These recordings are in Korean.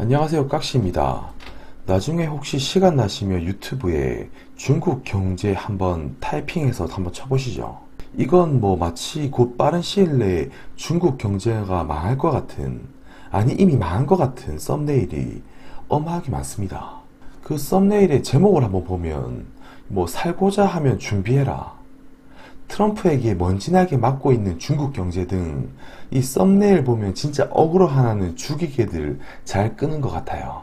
안녕하세요, 깍시입니다. 나중에 혹시 시간 나시면 유튜브에 중국 경제 한번 타이핑해서 한번 쳐보시죠. 이건 뭐 마치 곧 빠른 시일 내에 중국 경제가 망할 것 같은, 아니 이미 망한 것 같은 썸네일이 어마하게 많습니다. 그 썸네일의 제목을 한번 보면 뭐 살고자 하면 준비해라, 트럼프에게 먼지나게 맡고 있는 중국 경제 등 이 썸네일 보면 진짜 어그로 하나는 죽이게들 잘 끄는 것 같아요.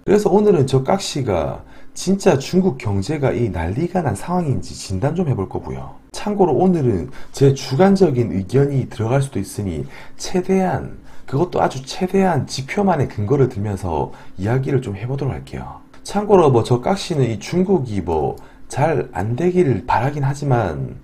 그래서 오늘은 저 깍시가 진짜 중국 경제가 이 난리가 난 상황인지 진단 좀 해볼 거고요. 참고로 오늘은 제 주관적인 의견이 들어갈 수도 있으니 최대한, 그것도 아주 최대한 지표만의 근거를 들면서 이야기를 좀 해보도록 할게요. 참고로 뭐 저 깍시는 이 중국이 뭐 잘 안 되기를 바라긴 하지만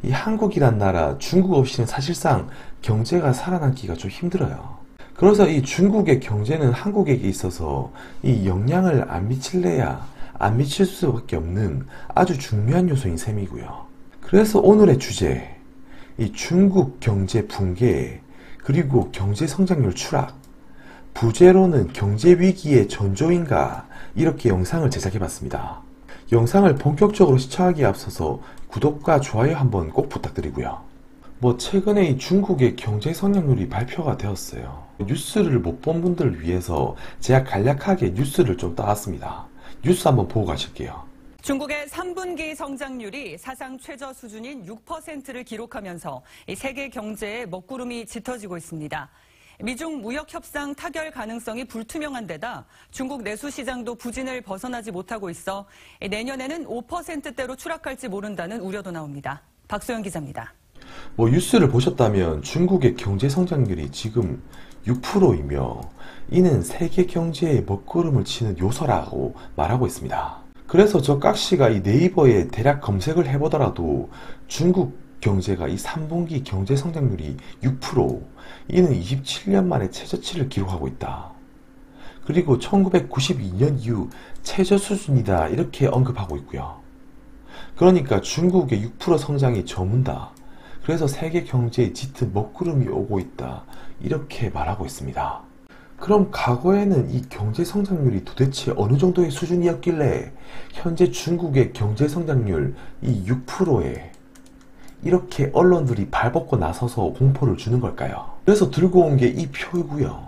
이 한국이란 나라, 중국 없이는 사실상 경제가 살아남기가 좀 힘들어요. 그래서 이 중국의 경제는 한국에게 있어서 이 영향을 안 미칠래야 안 미칠 수밖에 없는 아주 중요한 요소인 셈이고요. 그래서 오늘의 주제, 이 중국 경제 붕괴, 그리고 경제 성장률 추락, 부재로는 경제 위기의 전조인가, 이렇게 영상을 제작해봤습니다. 영상을 본격적으로 시청하기에 앞서서 구독과 좋아요 한번 꼭 부탁드리고요. 뭐 최근에 이 중국의 경제 성장률이 발표가 되었어요. 뉴스를 못 본 분들을 위해서 제가 간략하게 뉴스를 좀 따왔습니다. 뉴스 한번 보고 가실게요. 중국의 3분기 성장률이 사상 최저 수준인 6%를 기록하면서 세계 경제의 먹구름이 짙어지고 있습니다. 미중 무역 협상 타결 가능성이 불투명한 데다 중국 내수 시장도 부진을 벗어나지 못하고 있어 내년에는 5%대로 추락할지 모른다는 우려도 나옵니다. 박소영 기자입니다. 뭐 뉴스를 보셨다면 중국의 경제 성장률이 지금 6%이며 이는 세계 경제의 먹구름을 치는 요소라고 말하고 있습니다. 그래서 저 깍시가 이 네이버에 대략 검색을 해보더라도 중국 경제가 이 3분기 경제 성장률이 6%, 이는 27년 만에 최저치를 기록하고 있다. 그리고 1992년 이후 최저 수준이다, 이렇게 언급하고 있고요. 그러니까 중국의 6% 성장이 저문다. 그래서 세계 경제에 짙은 먹구름이 오고 있다, 이렇게 말하고 있습니다. 그럼 과거에는 이 경제 성장률이 도대체 어느 정도의 수준이었길래 현재 중국의 경제 성장률 이 6%에 이렇게 언론들이 발벗고 나서서 공포를 주는 걸까요? 그래서 들고 온 게 이 표이고요.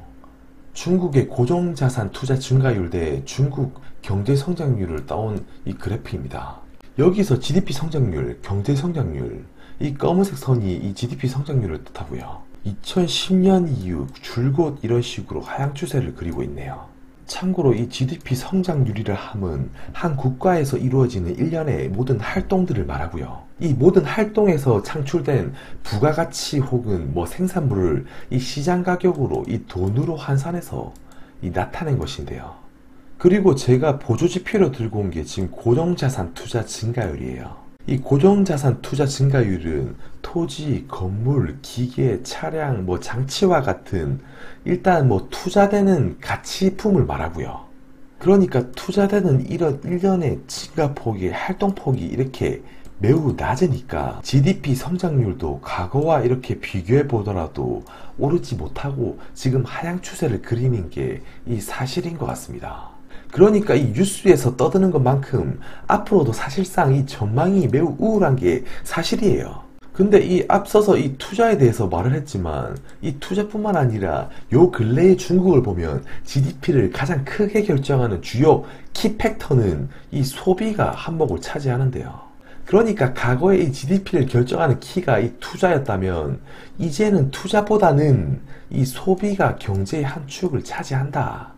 중국의 고정자산 투자 증가율 대 중국 경제 성장률을 따온 이 그래프입니다. 여기서 GDP 성장률, 경제 성장률, 이 검은색 선이 이 GDP 성장률을 뜻하고요. 2010년 이후 줄곧 이런 식으로 하향 추세를 그리고 있네요. 참고로 이 GDP 성장률이라 함은 한 국가에서 이루어지는 일련의 모든 활동들을 말하고요. 이 모든 활동에서 창출된 부가가치 혹은 뭐 생산물을 이 시장 가격으로 이 돈으로 환산해서 이 나타낸 것인데요. 그리고 제가 보조지표로 들고 온 게 지금 고정자산 투자 증가율이에요. 이 고정자산 투자 증가율은 토지, 건물, 기계, 차량, 뭐 장치와 같은 일단 뭐 투자되는 가치품을 말하고요. 그러니까 투자되는 이런 일련의 증가폭이, 활동폭이 이렇게 매우 낮으니까 GDP 성장률도 과거와 이렇게 비교해 보더라도 오르지 못하고 지금 하향 추세를 그리는 게 이 사실인 것 같습니다. 그러니까 이 뉴스에서 떠드는 것만큼 앞으로도 사실상 이 전망이 매우 우울한 게 사실이에요. 근데 이 앞서서 이 투자에 대해서 말을 했지만 이 투자뿐만 아니라 요 근래의 중국을 보면 GDP를 가장 크게 결정하는 주요 키팩터는 이 소비가 한몫을 차지하는데요. 그러니까 과거에 이 GDP를 결정하는 키가 이 투자였다면 이제는 투자보다는 이 소비가 경제의 한 축을 차지한다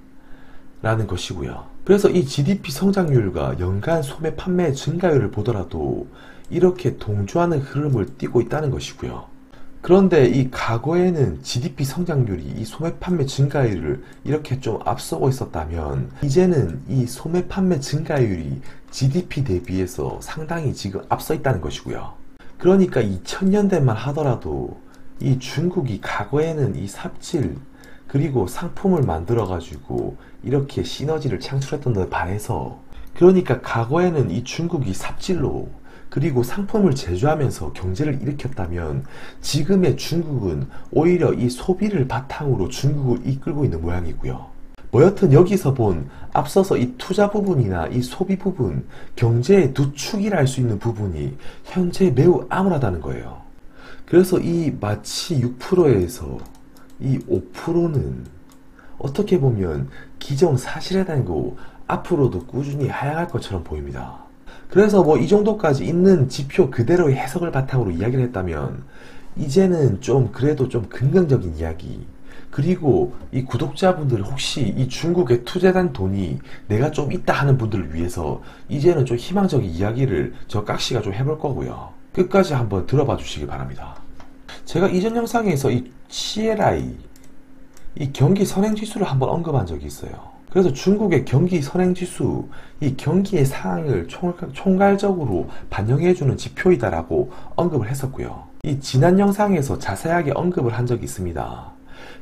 라는 것이고요. 그래서 이 GDP 성장률과 연간 소매 판매 증가율을 보더라도 이렇게 동조하는 흐름을 띠고 있다는 것이고요. 그런데 이 과거에는 GDP 성장률이 이 소매 판매 증가율을 이렇게 좀 앞서고 있었다면 이제는 이 소매 판매 증가율이 GDP 대비해서 상당히 지금 앞서 있다는 것이고요. 그러니까 2000년대만 하더라도 이 중국이 과거에는 이 삽질 그리고 상품을 만들어 가지고 이렇게 시너지를 창출했던 데 반해서, 그러니까 과거에는 이 중국이 삽질로 그리고 상품을 제조하면서 경제를 일으켰다면 지금의 중국은 오히려 이 소비를 바탕으로 중국을 이끌고 있는 모양이고요. 뭐 여튼 여기서 본 앞서서 이 투자 부분이나 이 소비 부분, 경제의 두 축이라 할 수 있는 부분이 현재 매우 암울하다는 거예요. 그래서 이 마치 6%에서 이 5%는 어떻게 보면 기정사실이라고 앞으로도 꾸준히 하향할 것처럼 보입니다. 그래서 뭐 이 정도까지 있는 지표 그대로의 해석을 바탕으로 이야기를 했다면 이제는 좀 그래도 좀 긍정적인 이야기, 그리고 이 구독자분들 혹시 이 중국에 투자한 돈이 내가 좀 있다 하는 분들을 위해서 이제는 좀 희망적인 이야기를 저 깍씨가 좀 해볼 거고요. 끝까지 한번 들어봐 주시기 바랍니다. 제가 이전 영상에서 이 CLI, 이 경기 선행지수를 한번 언급한 적이 있어요. 그래서 중국의 경기 선행지수, 이 경기의 상황을 총괄적으로 반영해주는 지표이다라고 언급을 했었고요. 이 지난 영상에서 자세하게 언급을 한 적이 있습니다.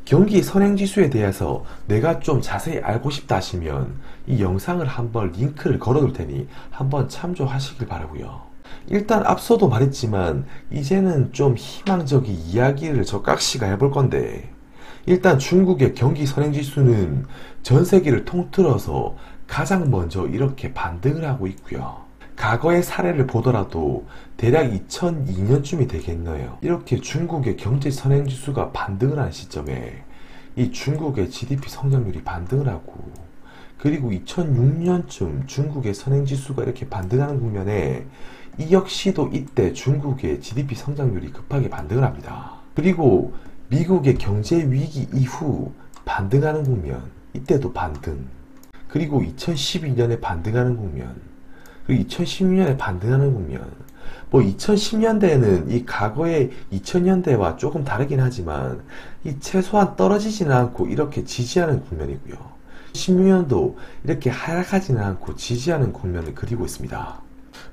경기 선행지수에 대해서 내가 좀 자세히 알고 싶다 하시면 이 영상을 한번 링크를 걸어둘 테니 한번 참조하시길 바라고요. 일단 앞서도 말했지만 이제는 좀 희망적인 이야기를 저 깍씨가 해볼 건데, 일단 중국의 경기 선행지수는 전 세계를 통틀어서 가장 먼저 이렇게 반등을 하고 있고요. 과거의 사례를 보더라도 대략 2002년쯤이 되겠네요. 이렇게 중국의 경제 선행지수가 반등을 한 시점에 이 중국의 GDP 성장률이 반등을 하고, 그리고 2006년쯤 중국의 선행지수가 이렇게 반등하는 국면에 이 역시도 이때 중국의 GDP 성장률이 급하게 반등을 합니다. 그리고 미국의 경제 위기 이후 반등하는 국면, 이때도 반등. 그리고 2012년에 반등하는 국면, 그리고 2016년에 반등하는 국면. 뭐 2010년대에는 이 과거의 2000년대와 조금 다르긴 하지만 이 최소한 떨어지지는 않고 이렇게 지지하는 국면이고요. 16년도 이렇게 하락하지는 않고 지지하는 국면을 그리고 있습니다.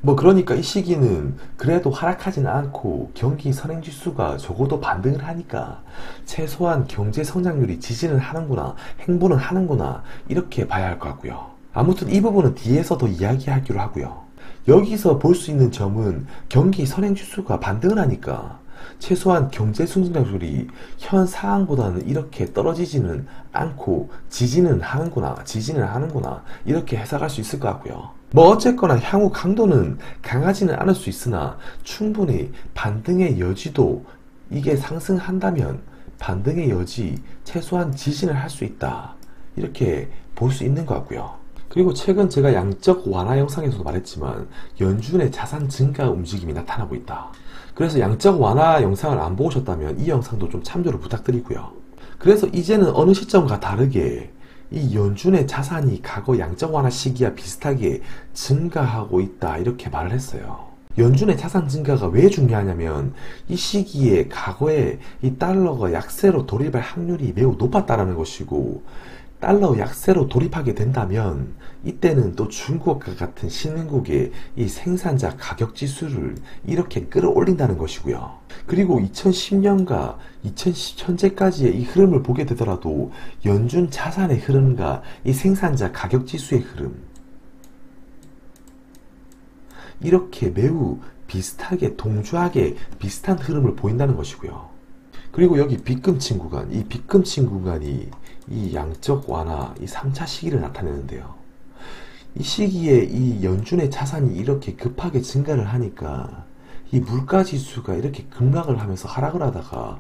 뭐 그러니까 이 시기는 그래도 하락하지는 않고 경기 선행지수가 적어도 반등을 하니까 최소한 경제 성장률이 지지는 하는구나, 행보는 하는구나, 이렇게 봐야 할 것 같고요. 아무튼 이 부분은 뒤에서 더 이야기하기로 하고요. 여기서 볼 수 있는 점은 경기 선행지수가 반등을 하니까 최소한 경제 성장률이 현 상황보다는 이렇게 떨어지지는 않고 지지는 하는구나, 이렇게 해석할 수 있을 것 같고요. 뭐 어쨌거나 향후 강도는 강하지는 않을 수 있으나 충분히 반등의 여지도, 이게 상승한다면 반등의 여지, 최소한 지지는 할 수 있다, 이렇게 볼 수 있는 것 같고요. 그리고 최근 제가 양적 완화 영상에서도 말했지만 연준의 자산 증가 움직임이 나타나고 있다. 그래서 양적 완화 영상을 안 보셨다면 이 영상도 좀 참조를 부탁드리고요. 그래서 이제는 어느 시점과 다르게 이 연준의 자산이 과거 양적 완화 시기와 비슷하게 증가하고 있다, 이렇게 말을 했어요. 연준의 자산 증가가 왜 중요하냐면 이 시기에 과거에 이 달러가 약세로 돌입할 확률이 매우 높았다라는 것이고, 달러 약세로 돌입하게 된다면 이때는 또 중국과 같은 신흥국의 이 생산자 가격 지수를 이렇게 끌어올린다는 것이고요. 그리고 2010년과 2010년까지의 이 흐름을 보게 되더라도 연준 자산의 흐름과 이 생산자 가격 지수의 흐름, 이렇게 매우 비슷하게 동조하게 비슷한 흐름을 보인다는 것이고요. 그리고 여기 빗금친 구간, 이 빗금친 구간이 이 양적 완화, 이 3차 시기를 나타내는데요. 이 시기에 이 연준의 자산이 이렇게 급하게 증가를 하니까 이 물가지수가 이렇게 급락을 하면서 하락을 하다가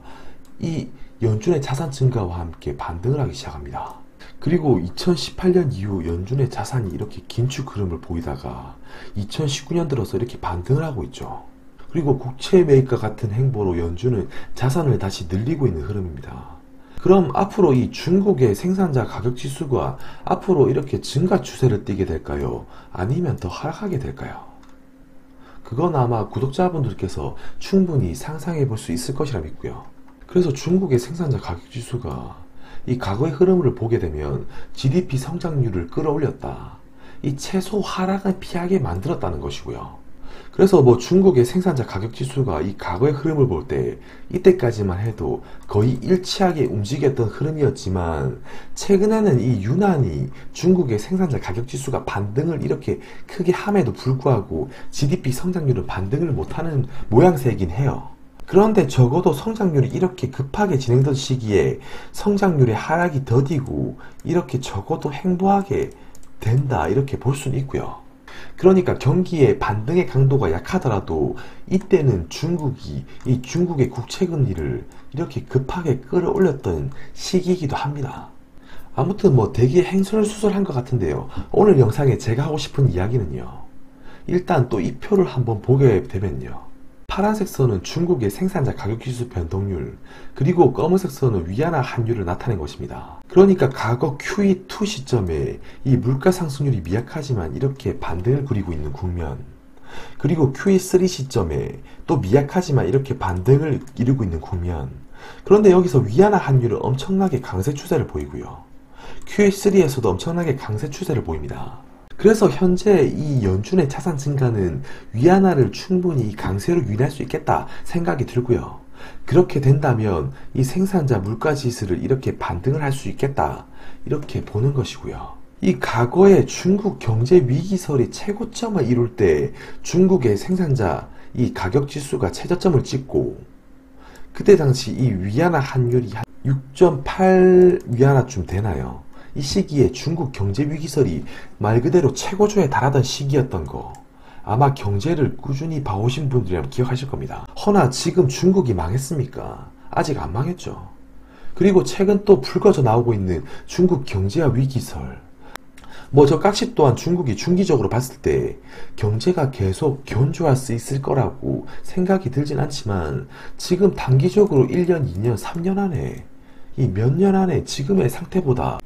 이 연준의 자산 증가와 함께 반등을 하기 시작합니다. 그리고 2018년 이후 연준의 자산이 이렇게 긴축 흐름을 보이다가 2019년 들어서 이렇게 반등을 하고 있죠. 그리고 국채 매입과 같은 행보로 연준은 자산을 다시 늘리고 있는 흐름입니다. 그럼 앞으로 이 중국의 생산자 가격 지수가 앞으로 이렇게 증가 추세를 띠게 될까요? 아니면 더 하락하게 될까요? 그건 아마 구독자분들께서 충분히 상상해 볼 수 있을 것이라 믿고요. 그래서 중국의 생산자 가격 지수가 이 과거의 흐름을 보게 되면 GDP 성장률을 끌어올렸다, 이 최소 하락을 피하게 만들었다는 것이고요. 그래서 뭐 중국의 생산자 가격 지수가 이 과거의 흐름을 볼 때 이때까지만 해도 거의 일치하게 움직였던 흐름이었지만 최근에는 이 유난히 중국의 생산자 가격 지수가 반등을 이렇게 크게 함에도 불구하고 GDP 성장률은 반등을 못하는 모양새이긴 해요. 그런데 적어도 성장률이 이렇게 급하게 진행된 시기에 성장률의 하락이 더디고 이렇게 적어도 행보하게 된다 이렇게 볼 수는 있고요. 그러니까 경기의 반등의 강도가 약하더라도 이때는 이 중국의 국채금리를 이렇게 급하게 끌어올렸던 시기이기도 합니다. 아무튼 뭐 되게 행설수설한 것 같은데요. 오늘 영상에 제가 하고 싶은 이야기는요. 일단 또 이 표를 한번 보게 되면요. 파란색 선은 중국의 생산자 가격지수 변동률, 그리고 검은색 선은 위안화 환율을 나타낸 것입니다. 그러니까 과거 QE2 시점에 이 물가 상승률이 미약하지만 이렇게 반등을 그리고 있는 국면, 그리고 QE3 시점에 또 미약하지만 이렇게 반등을 이루고 있는 국면. 그런데 여기서 위안화 환율은 엄청나게 강세 추세를 보이고요. QE3에서도 엄청나게 강세 추세를 보입니다. 그래서 현재 이 연준의 자산 증가는 위안화를 충분히 강세로 유인할 수 있겠다 생각이 들고요. 그렇게 된다면 이 생산자 물가지수를 이렇게 반등을 할 수 있겠다 이렇게 보는 것이고요. 이 과거에 중국 경제 위기설이 최고점을 이룰 때 중국의 생산자 이 가격지수가 최저점을 찍고 그때 당시 이 위안화 환율이 한 6.8 위안화쯤 되나요? 이 시기에 중국 경제 위기설이 말 그대로 최고조에 달하던 시기였던 거 아마 경제를 꾸준히 봐오신 분들이라면 기억하실 겁니다. 허나 지금 중국이 망했습니까? 아직 안 망했죠. 그리고 최근 또 불거져 나오고 있는 중국 경제와 위기설, 뭐 저 깍시 또한 중국이 중기적으로 봤을 때 경제가 계속 견조할 수 있을 거라고 생각이 들진 않지만 지금 단기적으로 1년, 2년, 3년 안에 이 몇 년 안에 지금의 상태보다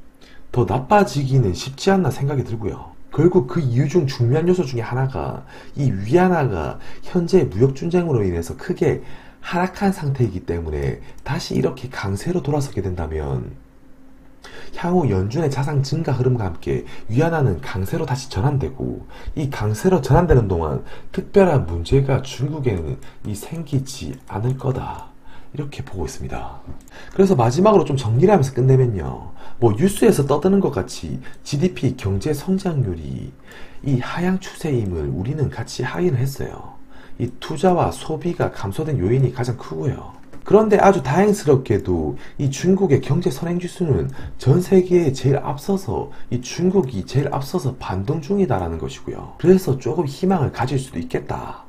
더 나빠지기는 쉽지 않나 생각이 들고요. 결국 그 이유 중 중요한 요소 중에 하나가 이 위안화가 현재 무역준쟁으로 인해서 크게 하락한 상태이기 때문에 다시 이렇게 강세로 돌아서게 된다면 향후 연준의 자산 증가 흐름과 함께 위안화는 강세로 다시 전환되고 이 강세로 전환되는 동안 특별한 문제가 중국에는 생기지 않을 거다 이렇게 보고 있습니다. 그래서 마지막으로 좀 정리를 하면서 끝내면요. 뭐 뉴스에서 떠드는 것 같이 GDP 경제 성장률이 이 하향 추세임을 우리는 같이 확인을 했어요. 이 투자와 소비가 감소된 요인이 가장 크고요. 그런데 아주 다행스럽게도 이 중국의 경제 선행지수는 전 세계에 제일 앞서서 이 중국이 제일 앞서서 반등 중이다라는 것이고요. 그래서 조금 희망을 가질 수도 있겠다.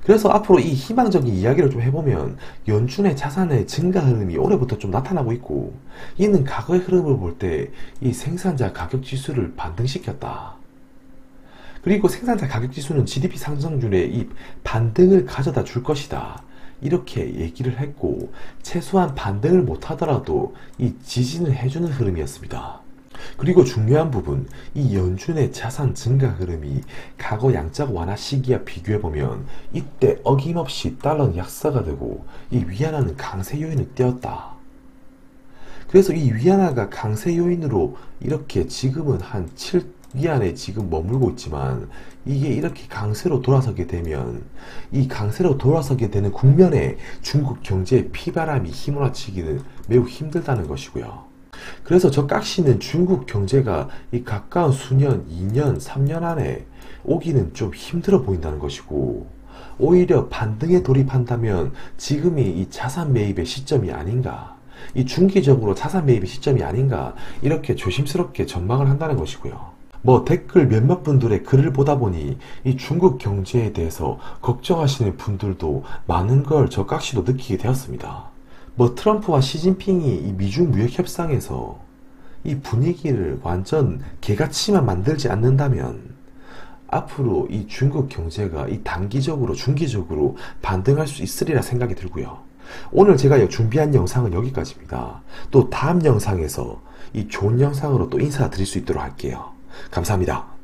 그래서 앞으로 이 희망적인 이야기를 좀 해보면 연준의 자산의 증가 흐름이 올해부터 좀 나타나고 있고 이는 과거의 흐름을 볼 때 이 생산자 가격지수를 반등시켰다. 그리고 생산자 가격지수는 GDP 상승률에 이 반등을 가져다 줄 것이다. 이렇게 얘기를 했고 최소한 반등을 못하더라도 이 지지는 해주는 흐름이었습니다. 그리고 중요한 부분, 이 연준의 자산 증가 흐름이 과거 양적 완화 시기와 비교해보면 이때 어김없이 달러는 약세가 되고 이 위안화는 강세 요인을 띄었다. 그래서 이 위안화가 강세 요인으로 이렇게 지금은 한 7위안에 지금 머물고 있지만 이게 이렇게 강세로 돌아서게 되면 이 강세로 돌아서게 되는 국면에 중국 경제의 피바람이 휘몰아치기는 매우 힘들다는 것이고요. 그래서 저 깍시는 중국 경제가 이 가까운 수년, 2년, 3년 안에 오기는 좀 힘들어 보인다는 것이고 오히려 반등에 돌입한다면 지금이 이 자산 매입의 시점이 아닌가, 이 중기적으로 자산 매입의 시점이 아닌가 이렇게 조심스럽게 전망을 한다는 것이고요. 뭐 댓글 몇몇 분들의 글을 보다 보니 이 중국 경제에 대해서 걱정하시는 분들도 많은 걸 저 깍시도 느끼게 되었습니다. 뭐 트럼프와 시진핑이 이 미중 무역 협상에서 이 분위기를 완전 개같이만 만들지 않는다면 앞으로 이 중국 경제가 이 단기적으로 중기적으로 반등할 수 있으리라 생각이 들고요. 오늘 제가 준비한 영상은 여기까지입니다. 또 다음 영상에서 이 좋은 영상으로 또 인사드릴 수 있도록 할게요. 감사합니다.